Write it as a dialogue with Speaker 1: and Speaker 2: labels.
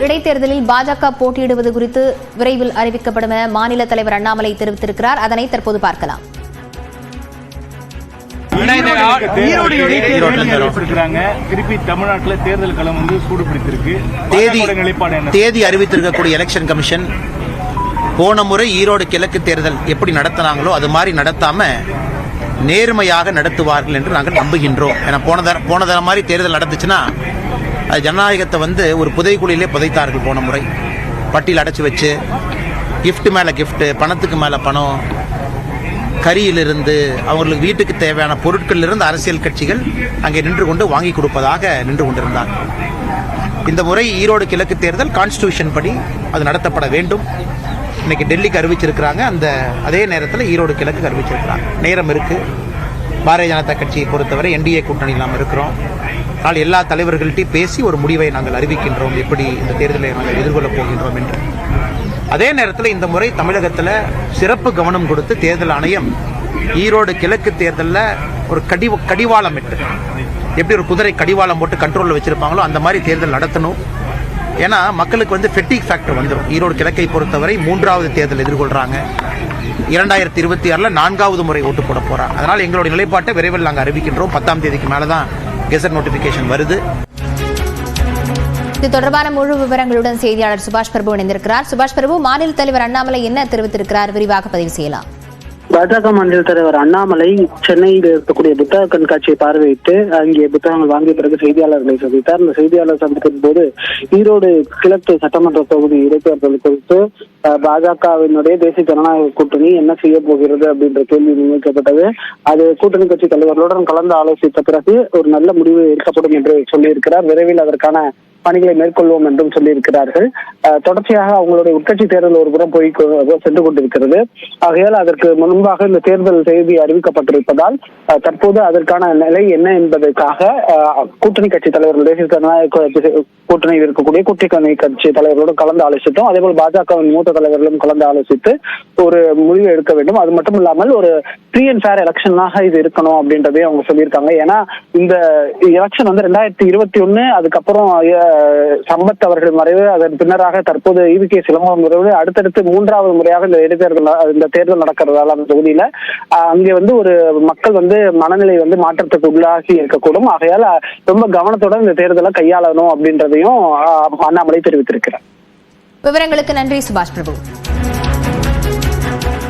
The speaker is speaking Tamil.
Speaker 1: இடைத்தேர்தலில் பாஜக போட்டியிடுவது குறித்து விரைவில் அறிவிக்கப்படும் என மாநில தலைவர் அண்ணாமலை தெரிவித்திருக்கிறார். அதனை தற்போது பார்க்கலாம்.
Speaker 2: திருப்பி தமிழ்நாட்டில் தேர்தல் களம் சூடு பிடித்திருக்கு.
Speaker 3: தேதி அறிவித்திருக்கக்கூடிய எலெக்ஷன் கமிஷன் போன முறை ஈரோடு கிழக்கு தேர்தல் எப்படி நடத்தினாங்களோ அது மாதிரி நடத்தாம நேர்மையாக நடத்துவார்கள் என்று நாங்கள் நம்புகின்றோம். ஏன்னா போன தர மாதிரி தேர்தல் நடந்துச்சுன்னா அது ஜனநாயகத்தை ஒரு புதைக்குழியிலே புதைத்தார்கள். போன முறை பட்டியல் அடைச்சி வச்சு கிஃப்ட் மேலே கிஃப்ட், பணத்துக்கு மேலே பணம், கரியிலிருந்து அவங்களுக்கு வீட்டுக்கு தேவையான பொருட்களிலிருந்து அரசியல் கட்சிகள் அங்கே நின்று கொண்டு வாங்கி கொடுப்பதாக நின்று கொண்டிருந்தார்கள். இந்த முறை ஈரோடு கிழக்கு தேர்தல் கான்ஸ்டிடியூஷன் படி அது நடத்தப்பட வேண்டும். இன்னைக்கு டெல்லிக்கு அறிவிச்சிருக்கிறாங்க. அதே நேரத்தில் ஈரோடு கிழக்கு அறிவிச்சிருக்கிறாங்க. நேரம் இருக்கு. பாரதிய ஜனதா கட்சியை பொறுத்தவரை என்டிஏ கூட்டணியில் நாம் இருக்கிறோம். ஆனால் எல்லா தலைவர்கள்ட்டையும் பேசி ஒரு முடிவை நாங்கள் அறிவிக்கின்றோம், எப்படி இந்த தேர்தலை நாங்கள் எதிர்கொள்ளப் போகின்றோம் என்று. அதே நேரத்தில் இந்த முறை தமிழகத்தில் சிறப்பு கவனம் கொடுத்து தேர்தல் ஆணையம் ஈரோடு கிழக்கு தேர்தலில் ஒரு கடிவாளம் இட்டு, எப்படி ஒரு குதிரை கடிவாளம் போட்டு கண்ட்ரோலில் வச்சிருப்பாங்களோ அந்த மாதிரி தேர்தல் நடத்தணும். ஏன்னா மக்களுக்கு ஃபெட்டிக் ஃபேக்டர் வந்துடும். ஈரோடு கிழக்கை பொறுத்தவரை 3வது தேர்தல் எதிர்கொள்றாங்க. 2026 4வது முறை ஓட்டு போட போறாங்க. அதனால் எங்களுடைய நிலைப்பாட்டை விரைவில் நாங்கள் அறிவிக்கின்றோம். 10ஆம் தேதிக்கு மேலே தான் கெசட் நோட்டிபிகேஷன் வருது.
Speaker 1: இது தொடர்பான முழு விவரங்களுடன் செய்தியாளர் சுபாஷ் பிரபு இணைந்திருக்கிறார். சுபாஷ் பிரபு, மாநில தலைவர் அண்ணாமலை என்ன தெரிவித்திருக்கிறார்? விரிவாக பதிவு செய்யலாம்.
Speaker 4: பாஜக மாநில தலைவர் அண்ணாமலை சென்னையில் இருக்கக்கூடிய புத்தக கண்காட்சியை பார்வையிட்டு அங்கே புத்தகங்கள் வாங்கிய பிறகு செய்தியாளர்களை சந்தித்தார். இந்த செய்தியாளர் சந்திக்கும் போது ஈரோடு கிழக்கு சட்டமன்ற தொகுதி இடைத்தேர்தல் குறித்து பாஜகவினுடைய தேசிய ஜனநாயக கூட்டணி என்ன செய்ய போகிறது அப்படின்ற கேள்வி முன்வைக்கப்பட்டது. அது கூட்டணி கட்சி தலைவர்களுடன் கலந்து ஆலோசித்த பிறகு ஒரு நல்ல முடிவு எடுக்கப்படும் என்று சொல்லியிருக்கிறார். விரைவில் அதற்கான பணிகளை மேற்கொள்வோம் என்றும் சொல்லியிருக்கிறார்கள். தொடர்ச்சியாக அவங்களுடைய உட்கட்சி தேர்தல் ஒரு புறம் போய் சென்று கொண்டிருக்கிறது. ஆகையால் அதற்கு முன்பாக இந்த தேர்தல் செய்தி அறிவிக்கப்பட்டிருப்பதால் தற்போது அதற்கான நிலை என்ன என்பதற்காக கூட்டணி கட்சி தலைவர்கள், தேசிய ஜனநாயக கூட்டணியில் இருக்கக்கூடிய கூட்டணி கட்சி தலைவர்களுடன் கலந்து ஆலோசித்தோம். அதே போல் பாஜகவின் மூத்த தலைவர்களும் கலந்து ஆலோசித்து ஒரு முடிவு எடுக்க வேண்டும். அது மட்டும் இல்லாமல் ஒரு ஃப்ரீ அண்ட் ஃபேர் எலெக்ஷனாக இது இருக்கணும் அப்படின்றதே அவங்க சொல்லியிருக்காங்க. ஏன்னா இந்த எலெக்ஷன் 2021, அதுக்கப்புறம் சம்பத் அவர்கள் மறைவு, அதன் பின்னராக தற்போது ஈவிகே சிலம்பரம் மறைவு, அடுத்தடுத்து 3வது முறையாக இந்த தேர்தல் நடக்கிறதால அந்த தொகுதியில அங்கே ஒரு மக்கள் மனநிலை மாற்றத்துக்கு உள்ளாகி இருக்கக்கூடும். ஆகையால் ரொம்ப கவனத்துடன் இந்த தேர்தலை கையாளணும் அப்படின்றதையும் அண்ணாமலை தெரிவித்திருக்கிறார்.
Speaker 1: விவரங்களுக்கு நன்றி சுபாஷ் பிரபு.